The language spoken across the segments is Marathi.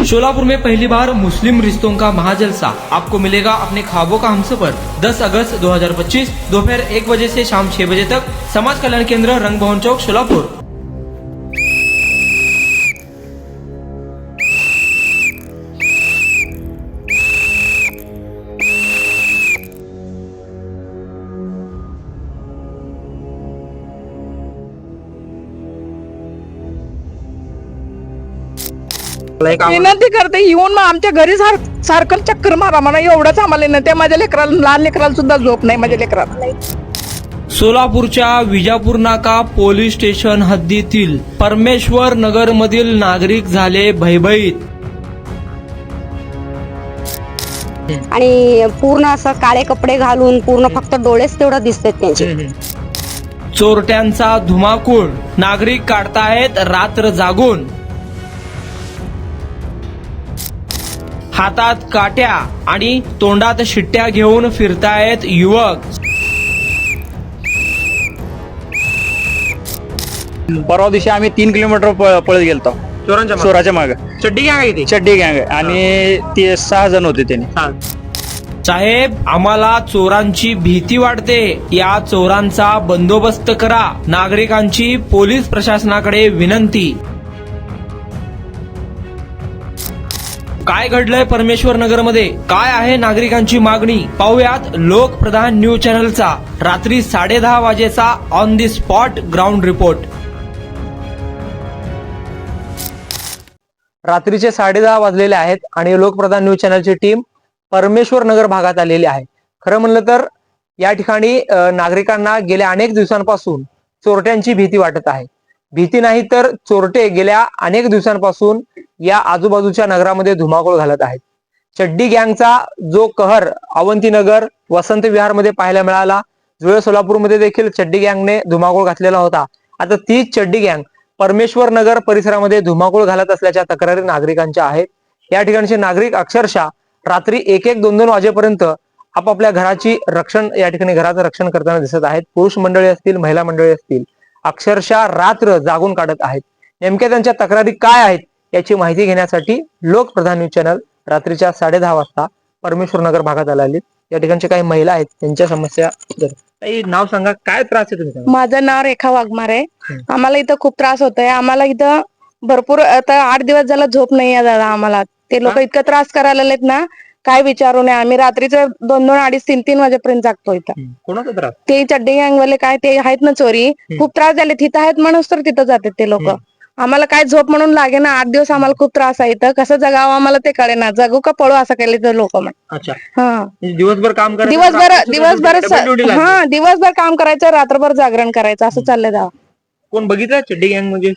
शोलापुर में पहली बार मुस्लिम रिश्तों का महाजलसा, आपको मिलेगा अपने ख्वाबों का हमसफर। 10 अगस्त 2025 दोपहर 1 बजे से शाम 6 बजे तक, समाज कल्याण केंद्र, रंग भवन चौक, शोलापुर। विनंती करते येऊन मग आमच्या घरी सारखं चक्कर मारा म्हणा, एवढंच आम्हाला नाही. ते माझ्या लेकराला, लहान लेकराला सुद्धा झोप नाही माझ्या लेकराला. सोलापूरच्या विजापूर नाका पोलीस स्टेशन हद्दीतील परमेश्वर नगर मधील नागरिक झाले भयभीत. आणि पूर्ण असं काळे कपडे घालून पूर्ण फक्त डोळेच तेवढं दिसतात त्यांचे. चोरट्यांचा धुमाकूळ, नागरिक काढतायत रात्र जागून. हातात काट्या आणि तोंडात शिट्ट्या घेऊन फिरतायत युवक. परवा दिवशी आम्ही 3 किलोमीटर पळत गेलतो चोराच्या मागे. चड्डी गँग चड्डी गँग आणि ते 6 जण होते त्यांनी. साहेब, आम्हाला चोरांची भीती वाटते. या चोरांचा बंदोबस्त करा. नागरिकांची पोलीस प्रशासनाकडे विनंती. काय घडलंय परमेश्वर नगर मध्ये? काय आहे नागरिकांची मागणी? पाहुयात लोकप्रधान न्यूज चॅनलचा रात्री 10:30 वाजेचा on the spot ground report. रात्रीचे 10:30 वाजलेले आहेत आणि लोकप्रधान न्यूज चॅनलची टीम परमेश्वर नगर भागात आलेली आहे. खरं म्हणलं तर या ठिकाणी नागरिकांना गेल्या अनेक दिवसांपासून चोरट्यांची भीती वाटत आहे. भीती नाही तर चोरटे गेल्या अनेक दिवसांपासून या आजूबाजूच्या नगरामध्ये धुमाकूळ घालत आहेत. चड्डी गँगचा जो कहर अवंतीनगर, वसंत विहारमध्ये पाहायला मिळाला, जुळे सोलापूरमध्ये देखील चड्डी गँगने धुमाकूळ घातलेला होता. आता तीच चड्डी गँग परमेश्वर नगर परिसरामध्ये धुमाकूळ घालत असल्याच्या तक्रारी नागरिकांच्या आहेत. या ठिकाणचे नागरिक अक्षरशः रात्री 1-1, 2-2 वाजेपर्यंत आपापल्या घराची रक्षण, या ठिकाणी घराचं रक्षण करताना दिसत आहेत. पुरुष मंडळी असतील, महिला मंडळी असतील, अक्षरशः रात्र जागून काढत आहेत. नेमक्या त्यांच्या तक्रारी काय आहेत याची माहिती घेण्यासाठी लोकप्रधान न्यूज चॅनल रात्रीच्या 10:30 वाजता परमेश्वर नगर भागात आलेली. या ठिकाणच्या काही महिला आहेत, त्यांच्या समस्या. नाव सांगा, काय त्रास आहे तुमचा? माझं नाव रेखा वाघमारे आहे. आम्हाला इथं खूप त्रास होतोय. आम्हाला इथं भरपूर आता 8 दिवस झाला झोप नाही आहे दादा. आम्हाला ते लोक इतकं त्रास करायला लागलेत ना, काय विचारू नये. आम्ही रात्रीचं 2-2, 2:30, 3-3 वाजेपर्यंत जागतो इथं. कोणाचा त्रास? ते चड्डी गँगवाले काय ते आहेत ना चोरी, खूप त्रास झाले. तिथं आहेत म्हणून तर तिथं जातात ते लोक. आम्हाला काय झोप म्हणून लागे ना. 8 दिवस आम्हाला खूप त्रास आहे. इथं कसं जगावं आम्हाला ते कळे ना. जगू का पळू असं केले तर लोक. अच्छा, हा, दिवसभर काम करायचं, दिवसभर काम करायचं, रात्रभर जागरण करायचं, असं चाललंय जावं. कोण बघितलं चड्डी गँग म्हणजे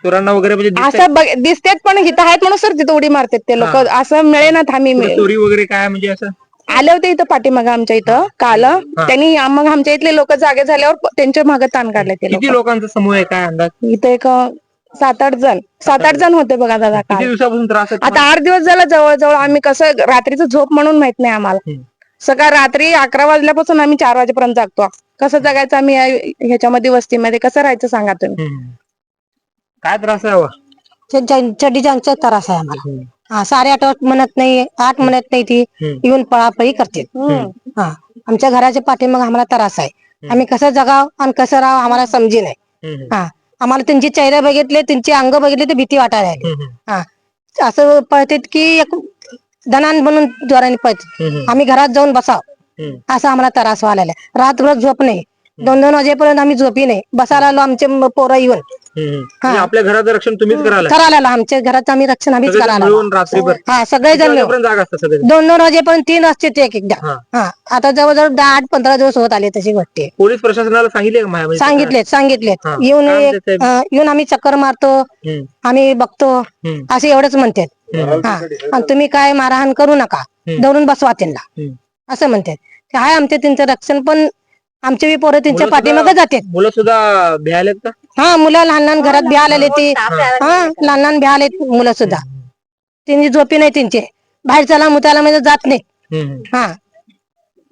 चोरांना वगैरे म्हणजे असं दिसतेत, पण इथं आहेत म्हणून सर तिथं उडी मारतात ते लोक. असं मिळे ना थांबी मिळे. चोरी वगैरे काय म्हणजे असं आले होते इथं पाठीमागं आमच्या इथं काल. त्यांनी मग आमच्या इथले लोक जागे झाल्यावर त्यांच्या मागे ताण काढले ते किती लोक. लोकांचा समूह आहे, काय अंदाज? इथं एक 7-8 जण होते बघा दादा. किती काल दिवसापासून त्रास आहे? आता 8 दिवस झाला जवळजवळ. आम्ही कसं रात्रीचं झोप म्हणून माहित नाही आम्हाला. सकाळ रात्री 11 वाजल्यापासून आम्ही 4 वाजेपर्यंत जागतो. कसं जगायचं आम्ही ह्याच्यामध्ये, वस्तीमध्ये कसं राहायचं सांगा तुम्ही. काय त्रास आहे? चड्डी गँगचा त्रास आहे आम्हाला. 8:30 म्हणत नाही, 8 म्हणत नाही, ती येऊन पळापळी करते. हा, आमच्या घराच्या पाठीमाग आम्हाला त्रास आहे. आम्ही कसं जगाव आणि कसं राहावं आम्हाला समजी नाही. हा, आम्हाला त्यांचे चेहरे बघितले, त्यांचे अंग बघितले तर भीती वाटायला लागली. हा, असं पळतात की एक दनान बनून जोराने पळतात. आम्ही घरात जाऊन बसाव असं आम्हाला त्रास व्हायला लागला. रात्रभर झोप नाही. 2-2 वाजेपर्यंत आम्ही झोपी नाही. बसायला आलो आमचे पोरं येऊन. म्हणजे आपल्या घराचं रक्षण तुम्हीच करायला? करायला आमच्या घरात आम्ही रक्षण आम्हीच करायला. रात्रीभर हा, सगळेजण जागा असतात सगळे? 2-2 वाजेपर्यंत 3 वाजते ते एक एकदा. हा, आता जवळजवळ 10-15 दिवस होत आले तशी गोष्टी. पोलीस प्रशासनाला सांगितले? सांगितलेत येऊन आम्ही चक्कर मारतो, आम्ही बघतो, असे एवढंच म्हणतात. हा, आणि तुम्ही काय मारहाण करू नका, धरून बसवा त्यांना असं म्हणतात. ते आहे आमचे त्यांचं रक्षण, पण आमचे बी पोरं त्यांच्या पाठीमागे जातात. मुलं सुद्धा भ्यालेत का? हा, मुलं लहान लहान घरात भ्यायला आले ती. हा, लहान लहान भ्यायला मुलं सुद्धा. त्यांची झोपी नाही त्यांची. बाहेर चला मुताला म्हणजे जात नाही. हा,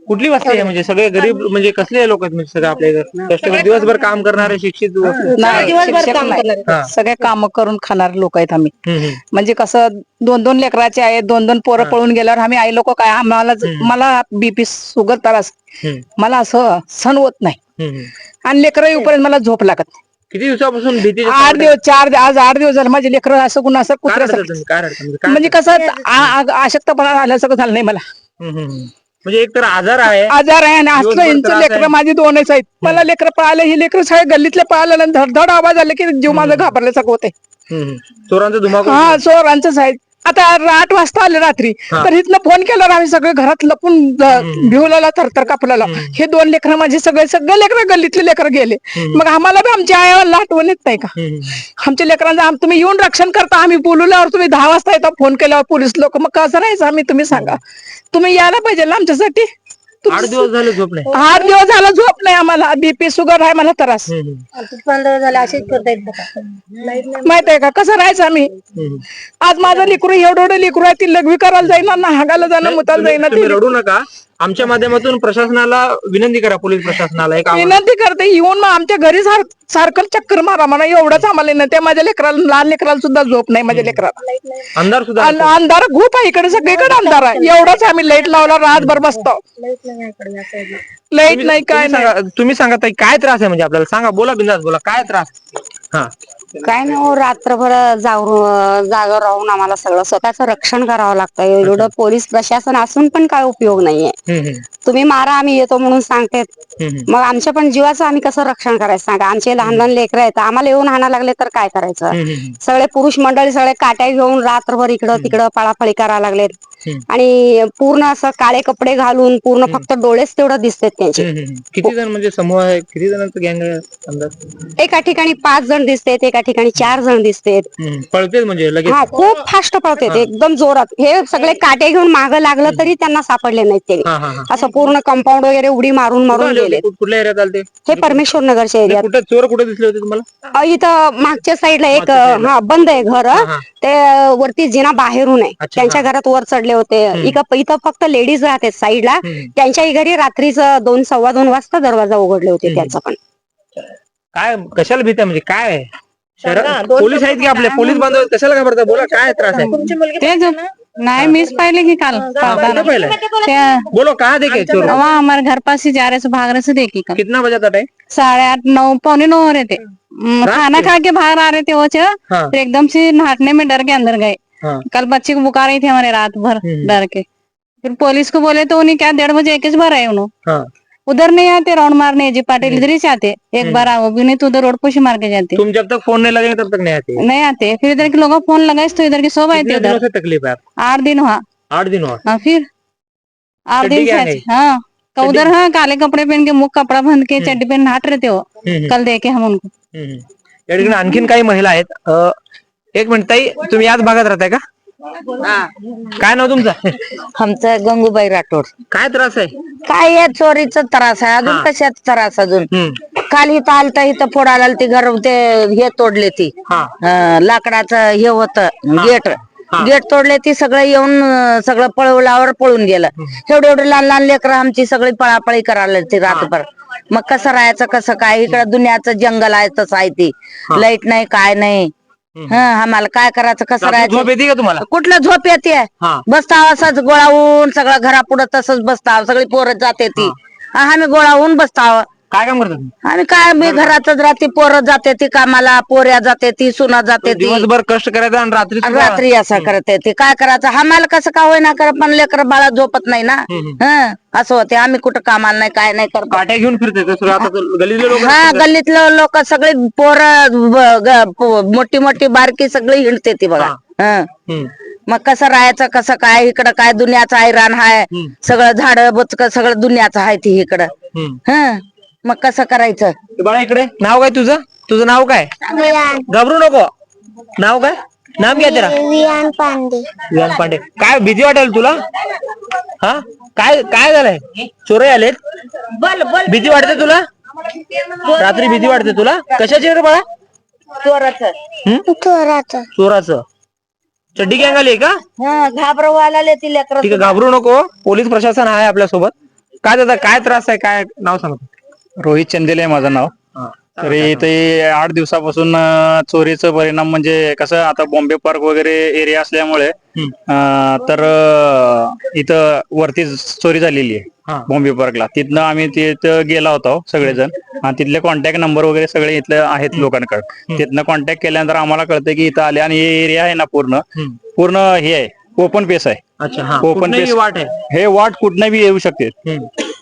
कुठली वस्ती आहे म्हणजे सगळे गरीब म्हणजे कसले लोक आहेत म्हणजे सगळे आपल्या इकडे कष्ट करून दिवसभर काम करणारे शिक्षित नाही, दिवसभर शिक्षक काम नाही. करणारे. सगळे काम करून खाणारे लोक आहेत आम्ही. हम्म, म्हणजे कसं 2-2 लेकराचे आहेत, 2-2 पोरं पळून गेल्यावर आम्ही आई लोक काय आम्हाला मला बीपी शुगर त्रास हम्म, मला असं सण होत नाही. हम्म. आणि लेकरं येऊपर्यंत मला झोप लागत नाही. किती दिवसापासून भीती 8 दिवस आज 8 दिवस झाले माझे लेकरं असं कुणा असं काय रडता कुत्र्यासारखं. तुम्ही काय रडता म्हणजे काय म्हणजे कसं अशक्तपणा आल्यासारखं झालं नाही मला. हम्म, हम्म. म्हणजे एक तर आजार आहे आजार आहे आणि असलं दिवसभर यांचं त्रास लेकरं आहे. माझी 2च आहेत. मला लेकरं पळाले ही लेकरं सगळे गल्लीतले पळाले धडधड आवाज आले की जीव माझा घाबरल्यासारखं होते. चोरांचा धुमाकूळ हा चोरांचंच आहे. आता 8 वाजता आले रात्री तर इथनं फोन केल्यावर आम्ही सगळे घरात लपून भिवलेला थरथर कापलेला. हे 2 लेकरं माझे सगळे लेकरं गल्लीतले लेकरं गेले. मग आम्हाला बी आमच्या आईला आठवण येत नाही का आमच्या लेकरांचं तुम्ही येऊन रक्षण करता. आम्ही बोलवल्यावर तुम्ही 10 वाजता येता फोन केल्यावर पोलीस लोक मग कसं राहायचं आम्ही तुम्ही सांगा. तुम्ही यायला पाहिजे ना आमच्यासाठी. 8 दिवस झाले झोप नाही 8 दिवस झाला झोप नाही आम्हाला. बीपी शुगर आहे मला त्रास. झाले असेच करतायत. माहित आहे का कसं राहायचं आम्ही. आज माझं लेकरू एवढं लेकरू आहे ती लघवी करायला जाईना ना हागायला जाणं मुताला जाईना. तुम्ही रडू नका आमच्या माध्यमातून प्रशासनाला विनंती करा पोलीस प्रशासनाला एक आव्हान. विनंती करते येऊन मग आमच्या घरी सारखं चक्कर मारा म्हणा एवढंच आम्हाला नाही. त्या माझ्या लेकराला लहान लेकराला सुद्धा झोप नाही माझ्या लेकराला. अंधार सुद्धा अंधार खूप आहे इकडे सगळीकडे अंधार आहे. एवढंच आम्ही लाईट लावला रातभर बसतो. लाईट नाही काय नाही. तुम्ही सांगा ताई काय त्रास आहे म्हणजे आपल्याला सांगा बोला बिंदास बोला काय त्रास. हा काय नाही हो, रात्रभर जागा राहून आम्हाला सगळं स्वतःचं रक्षण करावं लागतं. एवढं पोलीस प्रशासन असून पण काय उपयोग नाहीये. तुम्ही मारा आम्ही येतो म्हणून सांगते. मग आमच्या पण जीवाचं आम्ही कसं रक्षण करायचं सांगा. आमचे लहान लहान लेकरं आहेत आम्हाला येऊन हाणा लागले तर काय करायचं. सगळे पुरुष मंडळी सगळे काट्या घेऊन रात्रभर इकडं तिकडं पळापळी करायला लागलेत. आणि पूर्ण असं काळे कपडे घालून पूर्ण फक्त डोळेच तेवढं दिसतात त्यांचे. किती जण म्हणजे समूह आहे किती जणांचं गँग आहे अंदाज. एका ठिकाणी 5 जण दिसतात एका ठिकाणी 4 जण दिसतात. पळतेच म्हणजे लगेच. हा खूप फास्ट पळतात एकदम जोरात. हे सगळे काटे घेऊन मागं लागलं तरी त्यांना सापडले नाहीत त्यांनी. असं पूर्ण कंपाऊंड वगैरे उडी मारून मारून गेले. कुठल्या एरियात आले हे परमेश्वर नगरच्या एरियात. कुठे चोर कुठे दिसले होते तुम्हाला. इथं मागच्या साईडला एक बंद आहे घर. ते वरती जिना बाहेरून आहे. त्यांच्या घरात वर चढले होते. इथं फक्त लेडीज राहते साईडला. त्यांच्या घरी रात्रीच 2-2:15 वाजता दरवाजा उघडले होते त्यांचा पण. काय कशाला भीती म्हणजे काय आहे? पोलीस आहेत की आपले पोलीस बांधव कशाला घाबरता बोला काय त्रास आहे. ते जो नहीं मिस पहले की कल पहले क्या बोलो कहाँ देखे चोर. वहाँ हमारे घर पास ही जा रहे से भाग रहे से देखी कल कितना बजा था टाइम. 8:30 9 हो रहे थे. खाना खा के बाहर आ रहे थे वो हाँ। फिर एकदम से नाटने में डर के अंदर गए. हाँ। कल बच्चे को बुका रही थी हमारे रात भर डर के. फिर पुलिस को बोले तो उन्हें क्या 1:30 बजे एक बार आए उन्होंने. हाँ। उधर नहीं आते राउंड मारने जी पाटिल इधर ही से आते. एक बार आओ भी नहीं तो उधर रोड पुश मार के जाते. तुम जब तक फोन नहीं लगेंगे तब तक नहीं आते. नहीं आते. फिर इधर के लोगों फोन लगाए तो इधर के सब आए थे. कितने दिनों उधर से तकलीफ है आप. 8 दिन हुआ. 8 दिन हुआ. हाँ फिर 8 चड्डी दिन क्या से नहीं? हाँ उधर हाँ काले कपड़े पहन के मुख कपड़ा बांध के चड्डी पहन नाट रहे थे वो. कल देखे हम उनको. या ठिकाणी आणखीन काही महिला आहेत. एक मिनिट ताई तुम्ही याच भागात राहताय का. काय नाव तुमचं. आमचं गंगूबाई राठोड. काय त्रास आहे. काय या चोरीचा त्रास आहे अजून कशाचा त्रास अजून. काल इथं आलता इथं फोडायला ती घर ते हे तोडले ती लाकडाचं हे होतं गेट तोडले ती सगळं येऊन सगळं पळवल्यावर पळून गेलं. एवढे लहान लहान लेकरं आमची सगळी पळापळी करायला ती रातभर. मग कसं राहायचं कसं काय इकडं दुनियाचं जंगल आहे तसं आहे ती. लाईट नाही काय नाही. आम्हाला काय करायचं कसं झोप राहायचं. येते का तुम्हाला. कुठलं झोप येते बसताव असंच गोळावून सगळं घरापुढं तसंच बसताव सगळी पोरं जाते ती आम्ही गोळावून बसताव. काय काम करता तुम्ही. आम्ही काय मी घरातच राहते पोरं जाते ती कामाला पोऱ्या जाते ती सुना जाते ती दिवसभर कष्ट करायचं आणि रात्री रात्री असं करते ती काय करायचं आम्हाला कसं का होईना कर पण लेकर बाळा झोपत नाही ना. असं होते आम्ही कुठं कामाला नाही काय नाही करतो. काट्या घेऊन फिरते आता गल्लीतले लोक. हा गल्लीतलं लोक सगळी पोरं मोठी मोठी बारकी सगळी हिंडते ती बघा. मग कसं राहायचं कसं काय इकडं काय दुनियाचं ऐरान हाय सगळं झाड बचक सगळं दुनियाचं आहे ती इकडं. मग कसं करायचं. बाळा इकडे नाव काय तुझं. तुझं नाव काय. घाबरू नको. नाव काय. नाम काय तेरा. वियान पांडे. वियान पांडे. काय भीती वाटेल तुला. हा काय काय झालंय. चोरे आलेत. भीती वाटते तुला. रात्री भीती वाटते तुला. कशाची रे बाळा. चोराचं. चोराचं. चड्डी गँग आली का. घाबरवायला ती लेकर ठीक आहे घाबरू नको पोलीस प्रशासन आहे आपल्या सोबत. काय दादा काय त्रास आहे, काय नाव सांगतो? रोहित चंदेले आहे माझं नाव. तरी इथे 8 दिवसापासून चोरीचा परिणाम म्हणजे कसं, आता बॉम्बे पार्क वगैरे एरिया असल्यामुळे तर इथं वरती चोरी झालेली आहे बॉम्बे पार्कला. तिथनं आम्ही तिथं गेला होतो सगळेजण आणि तिथले कॉन्टॅक्ट नंबर वगैरे सगळे इथले आहेत लोकांकडे. तिथनं कॉन्टॅक्ट केल्यानंतर आम्हाला कळतं की इथं आले आणि हे एरिया आहे ना पूर्ण हे आहे, ओपन पेस आहे. अच्छा, ओपन पेस वाट आहे. हे वाट कुठनं बी येऊ शकते.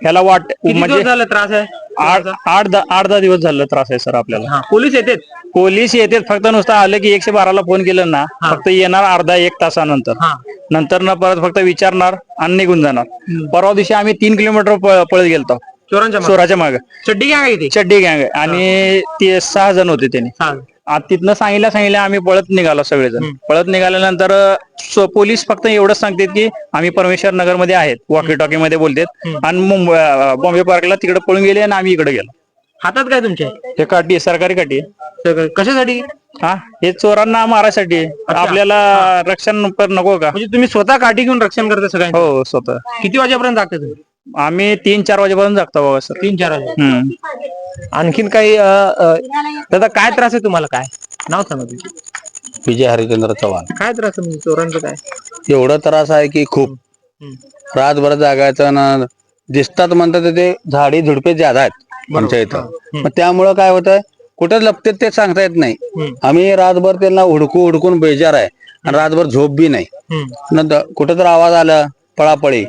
ह्याला वाट म्हणजे झालं त्रास आहे? 8-10 दिवस झालं त्रास आहे सर आपल्याला. पोलीस येतात? पोलीस येतात, फक्त नुसतं आलं की 112ला फोन केलं ना, फक्त येणार अर्धा-1 तासानंतर. नंतर ना परत फक्त विचारणार आणि निघून जाणार. परवा दिवशी आम्ही 3 किलोमीटर पळत गेलतो चोराच्या मागे. चड्डी गँग आहे ती? चड्डी गँग आणि ते 6 जण होते त्यांनी. तिथनं सांगितलं आम्ही पळत निघालो सगळेजण. पळत निघाल्यानंतर पोलीस फक्त एवढंच सांगतात की आम्ही परमेश्वर नगर मध्ये आहेत, वॉकी टॉकी मध्ये बोलतात, आणि बॉम्बे पार्कला तिकडे पळून गेले आणि आम्ही इकडे गेलो. हातात काय तुमच्या? हे काठी, सरकारी काठी आहे. कशासाठी? हे चोरांना मारायसाठी. आपल्याला रक्षण नको का? म्हणजे तुम्ही स्वतः काठी घेऊन रक्षण करता सगळ्यांचं? हो, स्वतः. किती वाजेपर्यंत जागता तुम्ही? आम्ही 3-4 वाजेपर्यंत जागतो बाबा सर. 3-4 वाजे. आणखीन काही दादा काय त्रास आहे तुम्हाला, काय नाव सांगा तुमचं? विजय हरिचंद्र चव्हाण. काय त्रास आहे म्हणजे चोरांचं काय? एवढा त्रास आहे की खूप रातभर जागायचं ना, दिसतात म्हणतात ते झाडी झुडपे ज्यादा आहेत आमच्या इथं. मग त्यामुळं काय होतंय, कुठं लपतात ते सांगता येत नाही. आम्ही रातभर त्यांना हुडकून बेजार आहे आणि रातभर झोप बी नाही. नंतर कुठं तर आवाज आला पळापळी,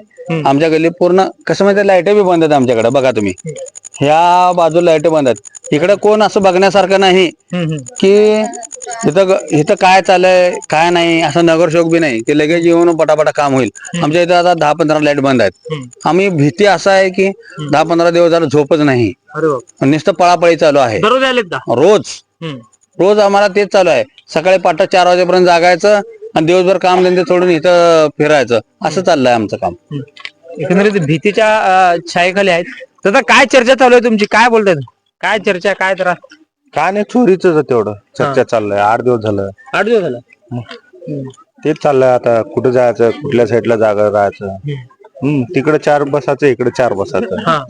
आमच्या गल्ली पूर्ण कसं माहिती, लाईट बी बंद आहेत आमच्याकडे. बघा तुम्ही, ह्या बाजूला लाईट बंद आहेत. इकडे कोण असं बघण्यासारखं नाही की इथं काय चाललंय काय नाही, असं नगरशोक बी नाही की लगेच येऊन पटापटा काम होईल. आमच्या इथं आता 10-15 लाईट बंद आहेत. आम्ही भीती असा आहे की 10-15 दिवस झालं झोपच नाही, नुसतं पळापळी चालू आहे. दररोज आलेत का? रोज आम्हाला तेच चालू आहे. सकाळी 4 वाजेपर्यंत जागायचं आणि दिवसभर काम धंदे सोडून इथं फिरायचं, असं चाललंय आमचं काम. एकंदरीत भीतीच्या छायेखाली आहेत. तर काय चर्चा चालू आहे तुमची, काय बोलताय? काय चर्चा, काय त्रास? काय नाही, चोरीच तेवढं चर्चा चाललंय. 8 दिवस झालं. 8 दिवस झालं तेच चाललंय. आता कुठं जायचं, कुठल्या साईडला जागा राहायचं. तिकडे 4 बसाचं, इकडे 4 बसाचं.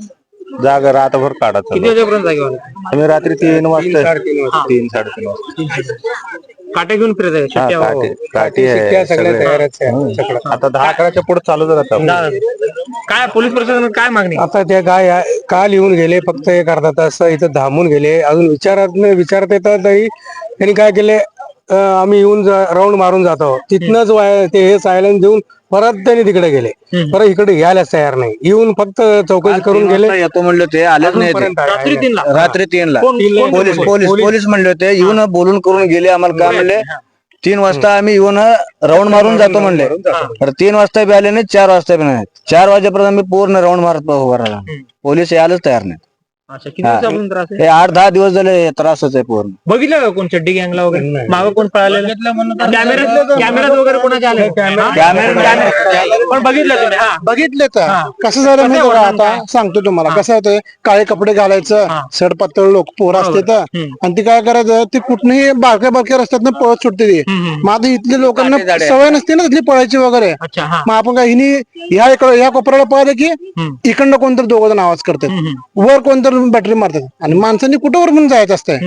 जागा रातभर काढायचं. किती वाजेपर्यंत जागेवर? आम्ही रात्री 3 वाजता, 3-3:30 वाजता काटे घेऊन फिरत आहे. काठी आहे. आता 10-11च्या पुढे चालू राहतात. काय पोलीस प्रशासन काय मागणी? आता त्या काय काल येऊन गेले, फक्त 1 अर्धा तास इथं थांबून गेले. अजून विचारत येतात तरी त्यांनी काय केले, आम्ही येऊन राऊंड मारून जातो, तिथनच ते हे सायलेन्स देऊन परत त्यांनी तिकडे गेले. परत इकडे यायलाच तयार नाही. येऊन फक्त चौकशी करून गेले. येतो म्हणले ते आलेच नाही. रात्री 3 ला? रात्री 3 ला पोलीस म्हणले होते, येऊन बोलून करून गेले. आम्हाला काय म्हणले, 3 वाजता आम्ही येऊन राऊंड मारून जातो म्हणले. तर 3 वाजता बी आले नाही, 4 वाजता बी नाही. 4 वाजेपर्यंत आम्ही पूर्ण राऊंड मारत उभा राहिला. पोलीस यायलाच तयार नाही. किती दिवसापासून त्रास आहे? हे 8-10 दिवस झाले त्रासच आहे पूर्ण. बघितलं का कोण चड्डी गँगला वगैरे मागं कोण पळालेलं? कॅमेऱ्यात वगैरे कोणाचे आले? पण बघितलं तुम्ही? बघितले तर कसं झालं माहिती का, आता सांगतो तुम्हाला कसं होतं. काळे कपडे घालायचं, सडपातळ लोक पोरं असते तर, आणि ती काय करायचं, ती कुठनंही बारक्या रस्त्यात पळत सुटते ती. मग आता इथल्या लोकांना सवय नसते ना तिथली पळायची वगैरे. मग आपण काय हिनी ह्या कोपऱ्याला पळालं की इकडनं कोणतरी 2 जण आवाज करतात, वर कोणतरी बॅटरी मारतात. आणि माणसांनी कुठं वर म्हणून जायचं असतंय.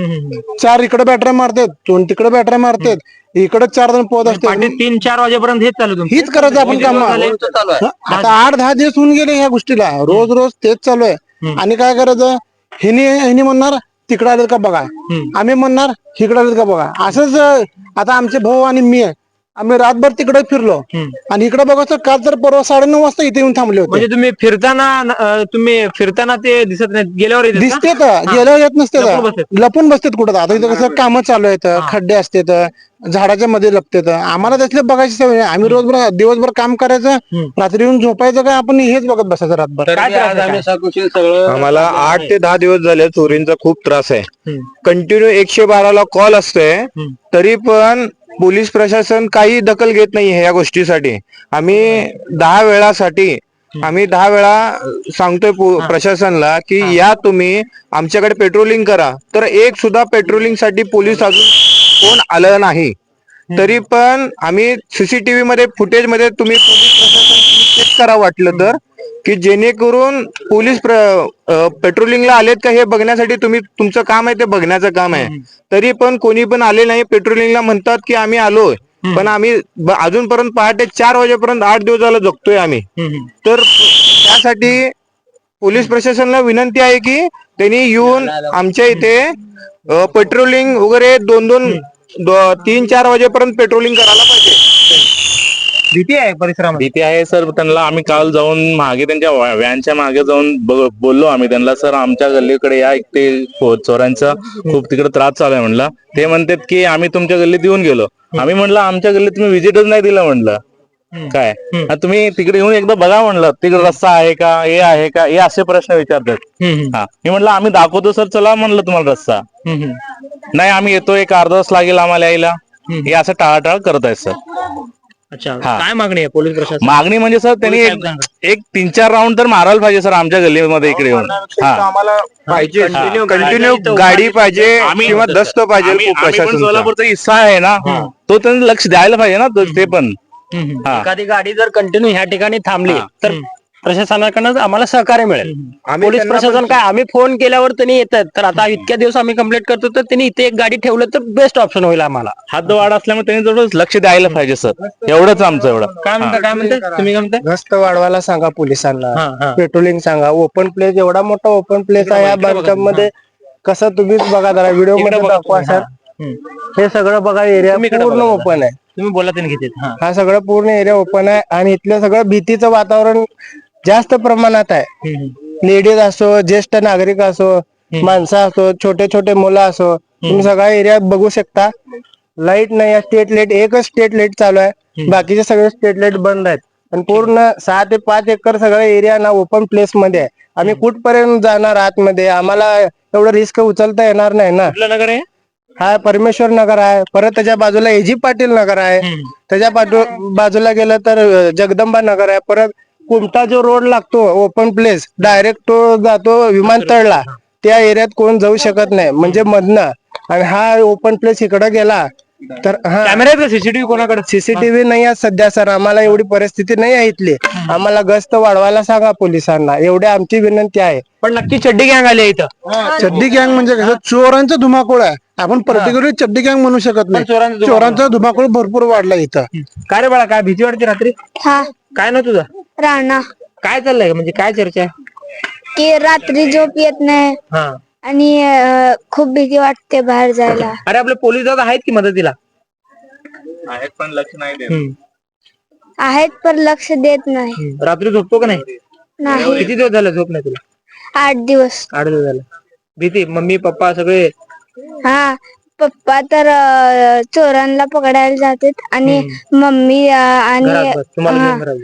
4 इकडे बॅटरी मारतात, 2 तिकडे बॅटरी मारतात, इकडे 4 जण पोहत असतात. 3-4 वाजेपर्यंत हेच चालू तुमचं? हीच करायचं आपण काम. आता 8-10 दिवस होऊन गेले ह्या गोष्टीला, रोज तेच चालू आहे. आणि काय करायचं, हिनी म्हणणार तिकडे आलेत का बघा, आम्ही म्हणणार इकडे आलेत का बघा. असंच आता आमचे भाऊ आणि मी आम्ही रातभर तिकडे फिरलो आणि इकडे बघायचं. काल तर परवा 9:30 वाजता इथे येऊन थांबले होते. म्हणजे तुम्ही फिरताना ते दिसत नाही, गेल्यावर येतात का? दिसते तर, गेल्यावर येत नसते लपून तर, बसतात. लपून बसतात कुठं. आता इथं कसं कामं चालू आहेत, खड्डे असतात, झाडाच्या मध्ये लपतात. आम्हाला त्यातले बघायची सवय नाही. आम्ही दिवसभर काम करायचं, रात्री येऊन झोपायचं का आपण हेच बघत बसायचं रातभर. आम्हाला 8 ते 10 दिवस झाले चोरींचा खूप त्रास आहे. कंटिन्यू 112ला कॉल असतोय, तरी पण पोलीस प्रशासन काही दखल घेत नाही या गोष्टीसाठी. आम्ही 10 वेळा सांगतोय प्रशासनला की या तुम्ही आमच्याकडे पेट्रोलिंग करा, तर एक सुद्धा पेट्रोलिंग साठी पोलीस अजून कोण आलं नाही. तरी पण आम्ही सीसीटीव्ही मध्ये फुटेज मध्ये तुम्ही पोलीस प्रशासन चेक करा वाटलं तर, की जेणेकरून पोलीस पेट्रोलिंगला आलेत का हे बघण्यासाठी तुमचं काम आहे ते बघण्याचं काम आहे. तरी पण कोणी पण आले नाही पेट्रोलिंगला, म्हणतात की आम्ही आलोय पण आम्ही अजूनपर्यंत पहाटे 4 वाजेपर्यंत 8 दिवस झालं जगतोय आम्ही. तर त्यासाठी पोलीस प्रशासनाला विनंती आहे की त्यांनी येऊन आमच्या इथे पेट्रोलिंग वगैरे 3-4 वाजेपर्यंत पेट्रोलिंग करायला पाहिजे. भीती आहे परिसरामध्ये. भीती आहे सर. त्यांना आम्ही काल जाऊन मागे त्यांच्या व्हॅनच्या मागे जाऊन बोललो आम्ही त्यांना, सर आमच्या गल्लीकडे या, ते चोरांचा खूप तिकडे त्रास चालू आहे म्हणलं. ते म्हणतात की आम्ही तुमच्या गल्लीत येऊन गेलो. आम्ही म्हणलं आमच्या गल्लीत तुम्ही व्हिजिटच नाही दिलं म्हणलं. काय तुम्ही तिकडे येऊन एकदा बघा म्हणलं, तिकडे रस्ता आहे का, हे आहे का, हे असे प्रश्न विचारतात. हा, मी म्हणलं आम्ही दाखवतो सर, चला म्हणलं तुम्हाला रस्ता. नाही आम्ही येतो, एक अर्धा तास लागेल आम्हाला यायला, हे असं टाळाटाळ करत आहेत सर. अच्छा, काय मागणी आहे पोलीस प्रशासन? मागणी म्हणजे सर त्यांनी एक 3-4 राऊंड तर मारायला पाहिजे सर आमच्या गल्लीमध्ये इकडे येऊन. आम्हाला पाहिजे कंटिन्यू गाडी पाहिजे किंवा दस्त पाहिजे. सोलापूरचा हिस्सा आहे ना, तो त्यांनी लक्ष द्यायला पाहिजे ना ते पण. एखादी गाडी जर कंटिन्यू ह्या ठिकाणी थांबली तर प्रशासनाकडनं आम्हाला सहकार्य मिळेल. पोलीस प्रशासन काय, आम्ही फोन केल्यावर त्यांनी येतात. तर आता इतक्या दिवस आम्ही कंप्लेंट करतो, तर त्यांनी इथे एक गाडी ठेवलं तर बेस्ट ऑप्शन होईल आम्हाला. हद्दवाढ असल्यामुळे त्यांनी जवळ लक्ष द्यायला पाहिजे सर. एवढंच आमचं एवढं. काय म्हणते तुम्ही, काय म्हणते? गस्त वाढवायला सांगा पोलिसांना, पेट्रोलिंग सांगा. ओपन प्लेस, एवढा मोठा ओपन प्लेस आहे या बांधकाम मध्ये, कसं तुम्हीच बघा जरा व्हिडिओ मध्ये दाखवा सर. हे सगळं बघा, एरिया पूर्ण ओपन आहे. तुम्ही बोला त्यांनी घेते. हा सगळं पूर्ण एरिया ओपन आहे आणि इथलं सगळं भीतीचं वातावरण जास्त प्रमाणात आहे. लेडीज असो, ज्येष्ठ नागरिक असो, माणसं असो, छोटे छोटे मुलं असो, तुम्ही सगळा एरिया बघू शकता. लाईट नाही आहे, स्ट्रीट लाईट एकच स्ट्रीट लाईट चालू आहे, बाकीचे सगळे स्ट्रीट लाईट बंद आहेत. आणि पूर्ण 6 ते 5 एकर सगळा एरिया ना ओपन प्लेस मध्ये आहे. आम्ही कुठपर्यंत जाणार आतमध्ये? आम्हाला एवढं रिस्क उचलता येणार नाही ना. कुठलं नगर आहे? हा परमेश्वर नगर आहे. परत त्याच्या बाजूला एजी पाटील नगर आहे. त्याच्या बाजूला गेलं तर जगदंबा नगर आहे. परत कुमटा जो रोड लागतो ओपन प्लेस, डायरेक्ट तो जातो विमानतळला. त्या एरियात कोण जाऊ शकत नाही म्हणजे मधनं. आणि हा ओपन प्लेस इकडे गेला तर कॅमेरा सीसीटीव्ही कोणाकडे? सीसीटीव्ही नाही आहे सध्या सर. आम्हाला एवढी परिस्थिती नाही आहे इथली. आम्हाला गस्त वाढवायला सांगा पोलिसांना, एवढी आमची विनंती आहे. पण नक्की चड्डी गँग आली आहे इथं. चड्डी गँग म्हणजे कसं, चोरांचा धुमाकूळ आहे. आपण पर्टिक्युलर चड्डी गँग म्हणू शकत नाही. चोरांचा धुमाकूळ भरपूर वाढला इथं. काय रे बाळा, काय भीती वाटते रात्री? हा, काय ना तुझं? राणा. काय चाललंय, म्हणजे काय चर्चा आहे? की रात्री झोप येत नाही हा, आणि खूप भीती वाटते बाहेर जायला. अरे आपले पोलीस दादा आहेत की मदतीला? आहेत पण लक्ष नाही देत. आहेत पण लक्ष देत नाही. रात्री झोपतो का नाही? नाही. किती दिवस झाले झोप नाही तुला? 8 दिवस. 8 दिवस झाले. भीती, मम्मी पप्पा सगळे? हा, पप्पा तर चोरांना पकडायला जातात आणि मम्मी आणि घरात बस, तुम्हाला हा, घेऊन राहावी.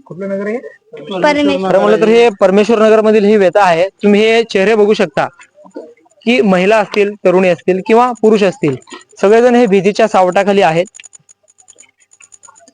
कुठलं नगर आहे? परमेश्वर. खरं म्हणलं तर हे परमेश्वर नगर मधील ही व्यथा आहे. तुम्ही हे चेहरे बघू शकता की महिला असतील, तरुणी असतील किंवा पुरुष असतील, सगळेजण हे भीतीच्या सावटाखाली आहेत.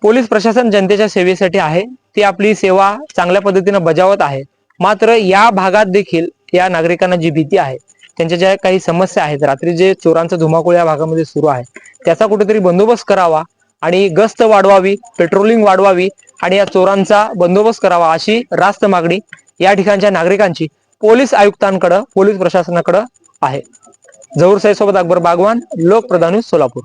पोलीस प्रशासन जनतेच्या सेवेसाठी आहे. ती आपली सेवा चांगल्या पद्धतीने बजावत आहे. मात्र या भागात देखील या नागरिकांना जी भीती आहे, त्यांच्या ज्या काही समस्या आहेत, रात्री जे चोरांचा धुमाकूळ या भागामध्ये सुरू आहे, त्याचा कुठेतरी बंदोबस्त करावा आणि गस्त वाढवावी, पेट्रोलिंग वाढवावी आणि या चोरांचा बंदोबस्त करावा, अशी रास्त मागणी या ठिकाणच्या नागरिकांची पोलीस आयुक्तांकडे, पोलीस प्रशासनाकडे आहे. जहूर साहेब सोबत अकबर बागवान, लोकप्रधान न्यूज, सोलापूर.